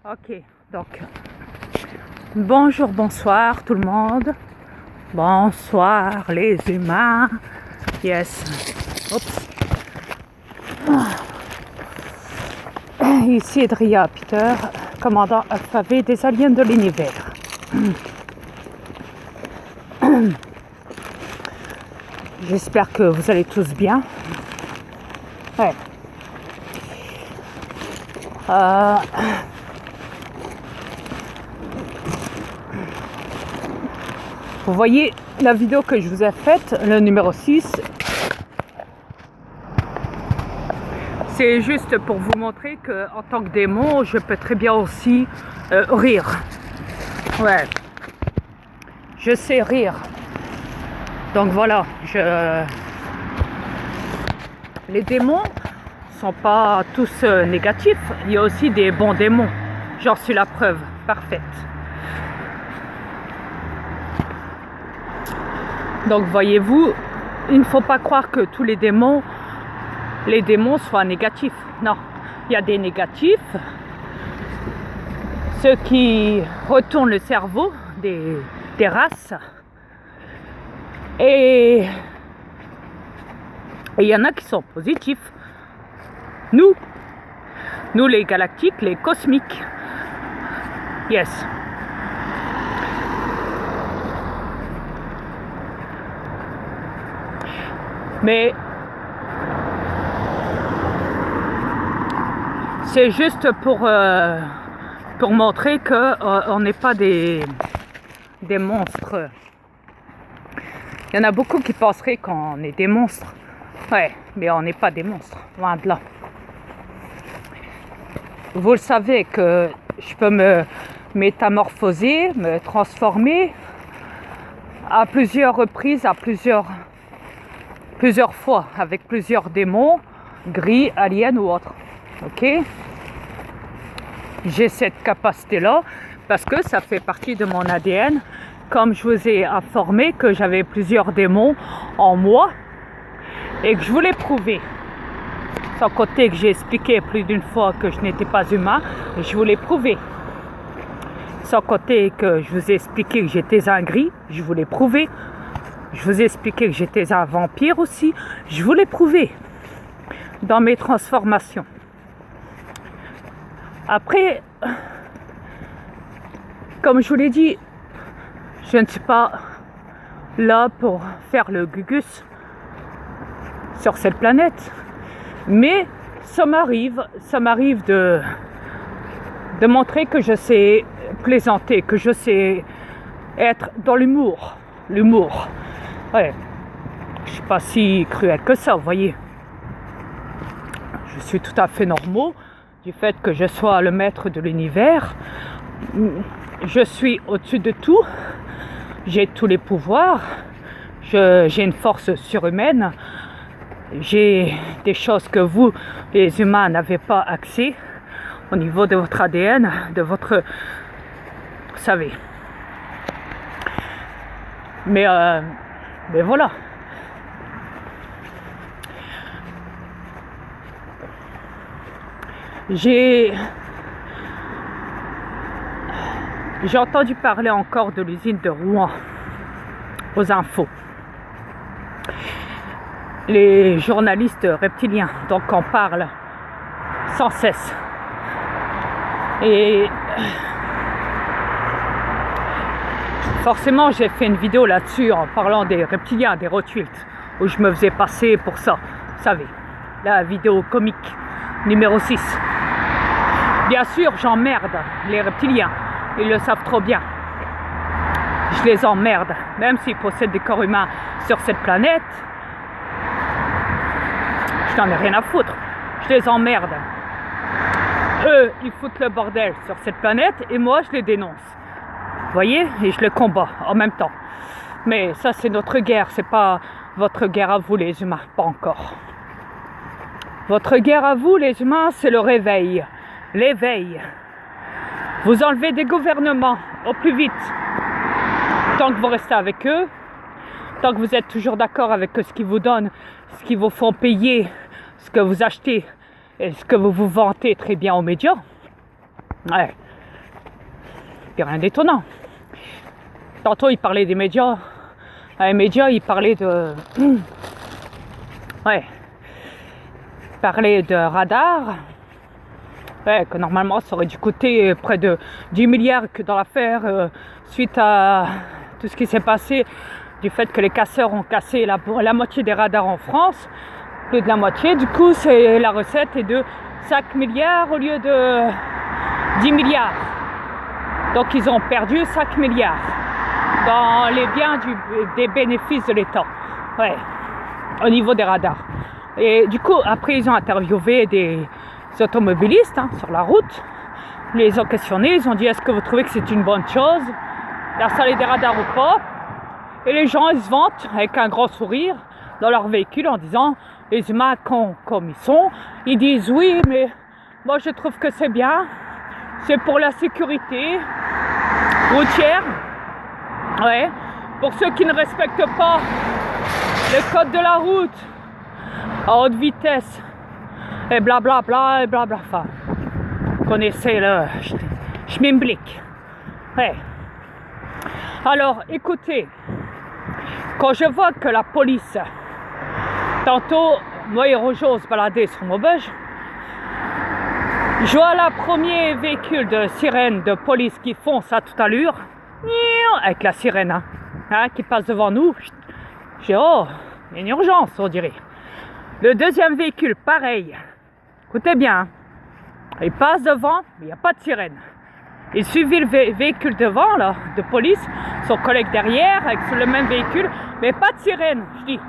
Ok, donc bonjour, bonsoir tout le monde. Bonsoir les humains. Yes. Oups. Ici Edria Peter, commandant alphabet des aliens de l'univers. J'espère que vous allez tous bien. Ouais. Vous voyez la vidéo que je vous ai faite, le numéro 6. C'est juste pour vous montrer qu'en tant que démon, je peux très bien aussi rire. Ouais. Je sais rire. Donc voilà, les démons sont pas tous négatifs. Il y a aussi des bons démons. J'en suis la preuve parfaite. Donc voyez-vous, il ne faut pas croire que tous les démons soient négatifs. Non, il y a des négatifs, ceux qui retournent le cerveau des races. Et il y en a qui sont positifs. Nous les galactiques, les cosmiques. Yes. Mais c'est juste pour montrer qu'on n'est pas des monstres. Il y en a beaucoup qui penseraient qu'on est des monstres. Ouais, mais on n'est pas des monstres, loin de là. Vous le savez que je peux me métamorphoser, me transformer à plusieurs reprises, à plusieurs fois, avec plusieurs démons, gris, aliens ou autres. Ok? J'ai cette capacité-là parce que ça fait partie de mon ADN. Comme je vous ai informé que j'avais plusieurs démons en moi et que je voulais prouver. Sans côté que j'ai expliqué plus d'une fois que je n'étais pas humain, je voulais prouver. Sans côté que je vous ai expliqué que j'étais un gris, je voulais prouver. Je vous ai expliqué que j'étais un vampire aussi, je voulais prouver dans mes transformations. Après, comme je vous l'ai dit, je ne suis pas là pour faire le gugus sur cette planète. Mais ça m'arrive de montrer que je sais plaisanter, que je sais être dans l'humour. L'humour. Ouais. Je ne suis pas si cruel que ça, vous voyez. Je suis tout à fait normal du fait que je sois le maître de l'univers. Je suis au-dessus de tout. J'ai tous les pouvoirs. J'ai une force surhumaine. J'ai des choses que vous, les humains, n'avez pas accès au niveau de votre ADN, de votre... Vous savez. Mais voilà. J'ai entendu parler encore de l'usine de Rouen aux infos. Les journalistes reptiliens, donc on parle sans cesse. Et forcément, j'ai fait une vidéo là-dessus en parlant des reptiliens, des Rothschild, où je me faisais passer pour ça. Vous savez, la vidéo comique numéro 6. Bien sûr, j'emmerde les reptiliens. Ils le savent trop bien. Je les emmerde, même s'ils possèdent des corps humains sur cette planète. Je n'en ai rien à foutre. Je les emmerde. Eux, ils foutent le bordel sur cette planète et moi, je les dénonce. Vous voyez? Et je les combats en même temps. Mais ça, c'est notre guerre. C'est pas votre guerre à vous, les humains. Pas encore. Votre guerre à vous, les humains, c'est le réveil. L'éveil. Vous enlevez des gouvernements au plus vite. Tant que vous restez avec eux, tant que vous êtes toujours d'accord avec ce qu'ils vous donnent, ce qu'ils vous font payer, ce que vous achetez et ce que vous vous vantez très bien aux médias, ouais, puis rien d'étonnant. Tantôt, il parlait des médias. Les médias, il parlait de... ouais. Il parlait de radar. Ouais, que normalement, ça aurait dû coûter près de 10 milliards que dans l'affaire, suite à tout ce qui s'est passé, du fait que les casseurs ont cassé la moitié des radars en France, plus de la moitié. Du coup, la recette est de 5 milliards au lieu de 10 milliards. Donc, ils ont perdu 5 milliards dans les biens des bénéfices de l'État. Ouais, au niveau des radars. Et du coup, après, ils ont interviewé des automobilistes sur la route. Ils les ont questionnés, ils ont dit est-ce que vous trouvez que c'est une bonne chose d'installer des radars ou pas? Et les gens, ils se vantent avec un grand sourire dans leur véhicule en disant les humains comme ils sont, ils disent oui, mais moi je trouve que c'est bien, c'est pour la sécurité routière, ouais, pour ceux qui ne respectent pas le code de la route à haute vitesse, et blablabla, et blablabla. Enfin, vous connaissez le schmimblick. Ouais. Alors, écoutez, quand je vois que la police, tantôt, moi et Rojo se baladaient sur Maubeuge, je vois le premier véhicule de sirène de police qui fonce à toute allure, avec la sirène, qui passe devant nous. Je dis, oh, il y a une urgence, on dirait. Le deuxième véhicule, pareil. Écoutez bien, il passe devant, mais il n'y a pas de sirène. Il suivit le véhicule devant, là, de police, son collègue derrière, avec le même véhicule, mais pas de sirène. Je dis,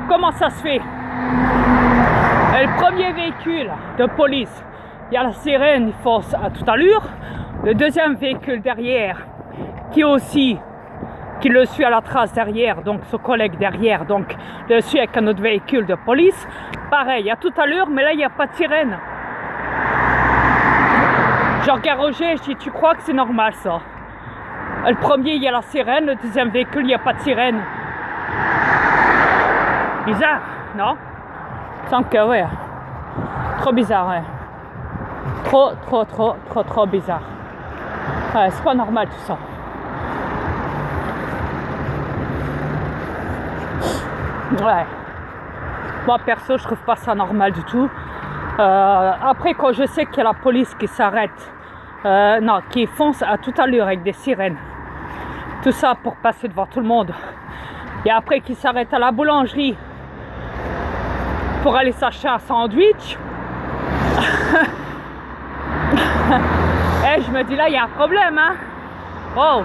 comment ça se fait? Et le premier véhicule de police, il y a la sirène, il fonce à toute allure. Le deuxième véhicule derrière, qui le suit à la trace derrière, donc son collègue derrière, donc le suit avec un autre véhicule de police. Pareil, à toute allure, mais là, il n'y a pas de sirène. Je regarde Roger, je dis, tu crois que c'est normal ça? Le premier, il y a la sirène, le deuxième véhicule, il n'y a pas de sirène. Bizarre, non? Il me semble que, ouais. Trop bizarre, ouais. Trop bizarre. Ouais, c'est pas normal tout ça. Ouais. Moi, perso, je trouve pas ça normal du tout. Après, quand je sais qu'il y a la police qui s'arrête, qui fonce à toute allure avec des sirènes, tout ça pour passer devant tout le monde, et après qui s'arrête à la boulangerie pour aller s'acheter un sandwich, et je me dis là, il y a un problème, hein. Oh,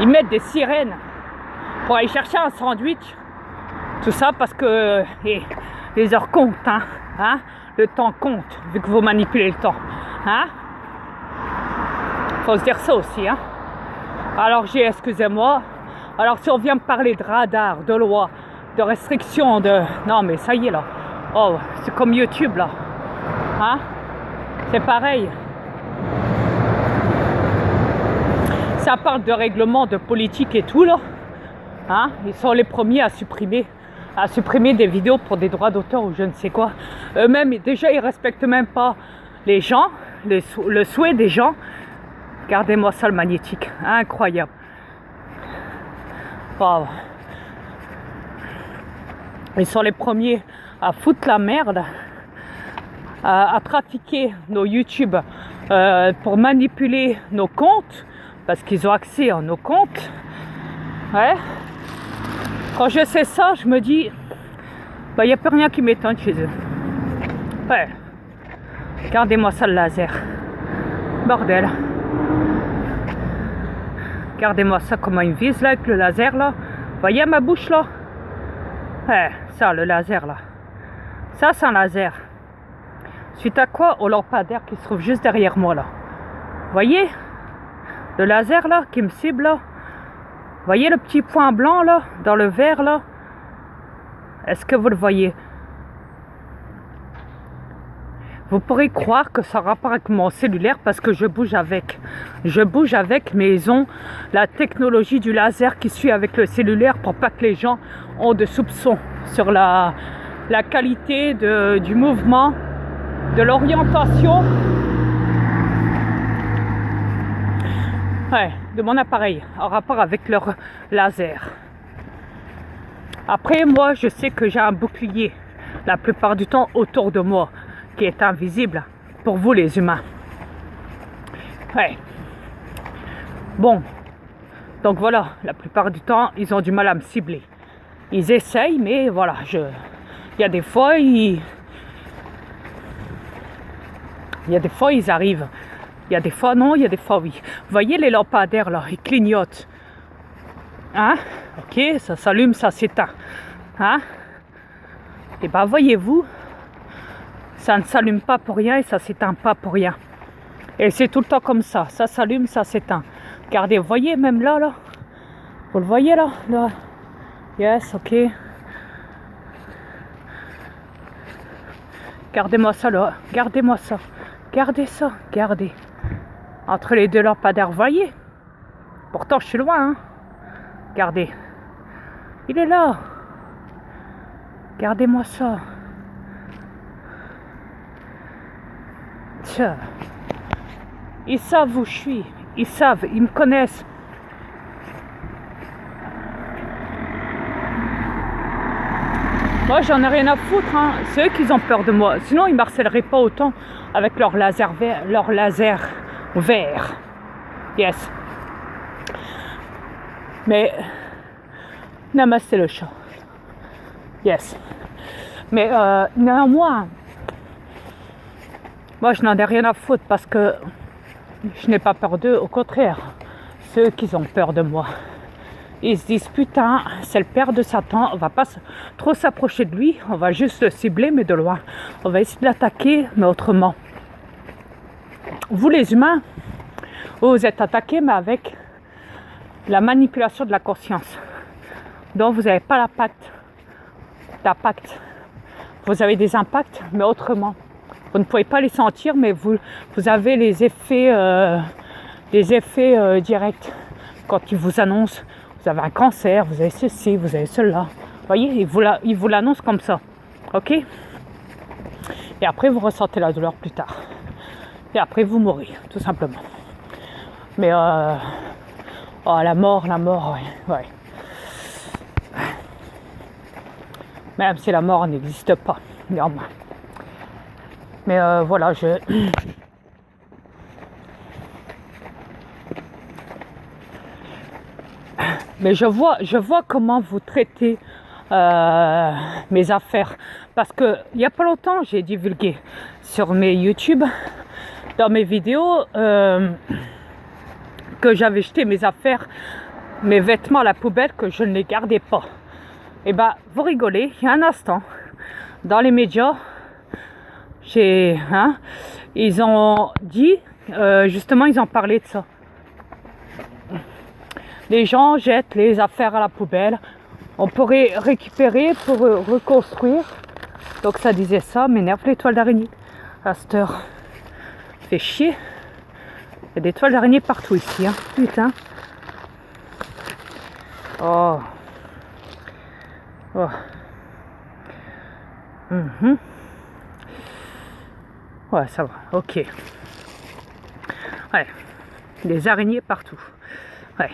ils mettent des sirènes pour aller chercher un sandwich, tout ça parce que les heures comptent, hein, le temps compte, vu que vous manipulez le temps, hein. Faut se dire ça aussi, hein. Alors excusez-moi, alors si on vient me parler de radar, de loi, de restrictions, non mais ça y est là, oh, c'est comme YouTube là, hein, c'est pareil. Ça parle de règlement, de politique et tout là, hein, ils sont les premiers à supprimer des vidéos pour des droits d'auteur ou je ne sais quoi. Eux-mêmes, déjà, ils respectent même pas les gens, le souhait des gens. Regardez-moi ça, le magnétique. Incroyable. Wow. Ils sont les premiers à foutre la merde, à trafiquer nos YouTube pour manipuler nos comptes, parce qu'ils ont accès à nos comptes. Ouais. Quand je sais ça, je me dis, il n'y a plus rien qui m'étonne chez eux. Ouais. Regardez-moi ça, le laser. Bordel. Regardez-moi ça, comment il me vise là, avec le laser là. Vous voyez ma bouche là? Ouais, ça, le laser là. Ça, c'est un laser. Suite à quoi? Au lampadaire qui se trouve juste derrière moi là. Vous voyez? Le laser là, qui me cible là. Vous voyez le petit point blanc là, dans le verre là? Est-ce que vous le voyez? Vous pourrez croire que ça a rapport avec mon cellulaire parce que je bouge avec. Je bouge avec, mais ils ont la technologie du laser qui suit avec le cellulaire pour pas que les gens ont de soupçons sur la qualité du mouvement, de l'orientation Ouais, de mon appareil en rapport avec leur laser. Après, moi, je sais que j'ai un bouclier la plupart du temps autour de moi qui est invisible pour vous les humains. Ouais. Bon. Donc voilà, la plupart du temps, ils ont du mal à me cibler. Ils essayent, mais voilà, il y a des fois, ils arrivent. Il y a des fois non, il y a des fois oui. Vous voyez les lampadaires là, ils clignotent. Hein? Ok, ça s'allume, ça s'éteint. Hein? Et ben voyez-vous, ça ne s'allume pas pour rien et ça s'éteint pas pour rien. Et c'est tout le temps comme ça s'allume, ça s'éteint. Regardez, vous voyez même là, vous le voyez là? Yes, ok. Gardez-moi ça là, gardez-moi ça. Gardez ça, gardez. Entre les deux lampadaires, vous voyez? Pourtant je suis loin, hein. Regardez. Il est là. Gardez-moi ça. Tiens. Ils savent où je suis. Ils savent, ils me connaissent. Moi, j'en ai rien à foutre. Hein. C'est eux qui ont peur de moi. Sinon, ils ne m'harcèleraient pas autant avec leur laser vert. Yes. Mais, namasté le chat. Yes. Mais néanmoins, moi, je n'en ai rien à foutre parce que je n'ai pas peur d'eux. Au contraire, c'est eux qui ont peur de moi. Ils se disent, putain, c'est le père de Satan, on va pas trop s'approcher de lui, on va juste le cibler, mais de loin. On va essayer de l'attaquer, mais autrement. Vous, les humains, vous êtes attaqués, mais avec la manipulation de la conscience. Donc, vous n'avez pas d'impact. Vous avez des impacts, mais autrement. Vous ne pouvez pas les sentir, mais vous avez les effets directs. Quand ils vous annoncent, vous avez un cancer, vous avez ceci, vous avez cela. Vous voyez, ils vous l'annoncent comme ça. Ok? Et après, vous ressentez la douleur plus tard. Et après, vous mourrez, tout simplement. Mais, la mort, ouais. Même si la mort n'existe pas, néanmoins. Mais voilà, Mais je vois comment vous traitez mes affaires. Parce que il n'y a pas longtemps, j'ai divulgué sur mes YouTube, dans mes vidéos, que j'avais jeté mes affaires, mes vêtements à la poubelle, que je ne les gardais pas. Et ben, vous rigolez, il y a un instant, dans les médias, ils ont dit, justement, ils ont parlé de ça. Les gens jettent les affaires à la poubelle. On pourrait récupérer pour reconstruire. Donc ça disait ça, m'énerve les toiles d'araignée. À cette heure, fait chier. Il y a des toiles d'araignée partout ici, hein. Putain. Oh. Ouais, ça va, ok. Ouais, des araignées partout. Ouais.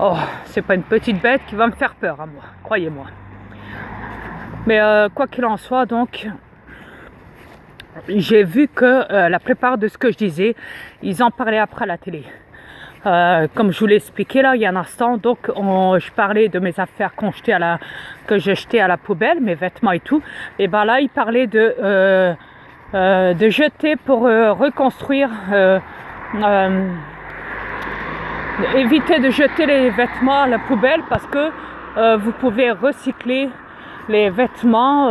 Oh, c'est pas une petite bête qui va me faire peur à moi, croyez-moi. Mais quoi qu'il en soit, donc, j'ai vu que la plupart de ce que je disais, ils en parlaient après à la télé. Comme je vous l'ai expliqué là il y a un instant, donc je parlais de mes affaires que je jetais à la poubelle, mes vêtements et tout. Et ben là, ils parlaient de jeter pour reconstruire. Évitez de jeter les vêtements à la poubelle parce que vous pouvez recycler les vêtements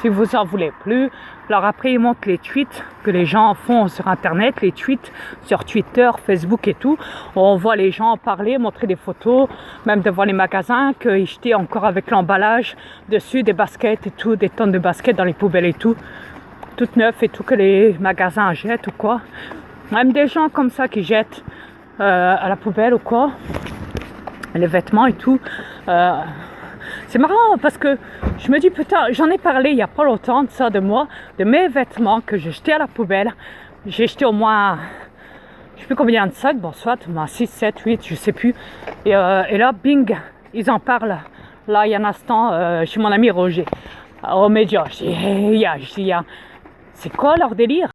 si vous en voulez plus. Alors après, ils montrent les tweets que les gens font sur Internet, les tweets sur Twitter, Facebook et tout. On voit les gens en parler, montrer des photos, même devant les magasins, qu'ils jetaient encore avec l'emballage dessus, des baskets et tout, des tonnes de baskets dans les poubelles et tout, toutes neuves et tout, que les magasins jettent ou quoi. Même des gens comme ça qui jettent à la poubelle ou quoi, les vêtements et tout. C'est marrant parce que je me dis putain, j'en ai parlé il n'y a pas longtemps de ça, de moi, de mes vêtements que j'ai jetés à la poubelle. J'ai jeté au moins, sais plus combien de sacs, bon soit, 6, 7, 8, je sais plus. Et là, bing, ils en parlent. Là, il y a un instant, chez mon ami Roger, aux médias. Je dis, c'est quoi leur délire?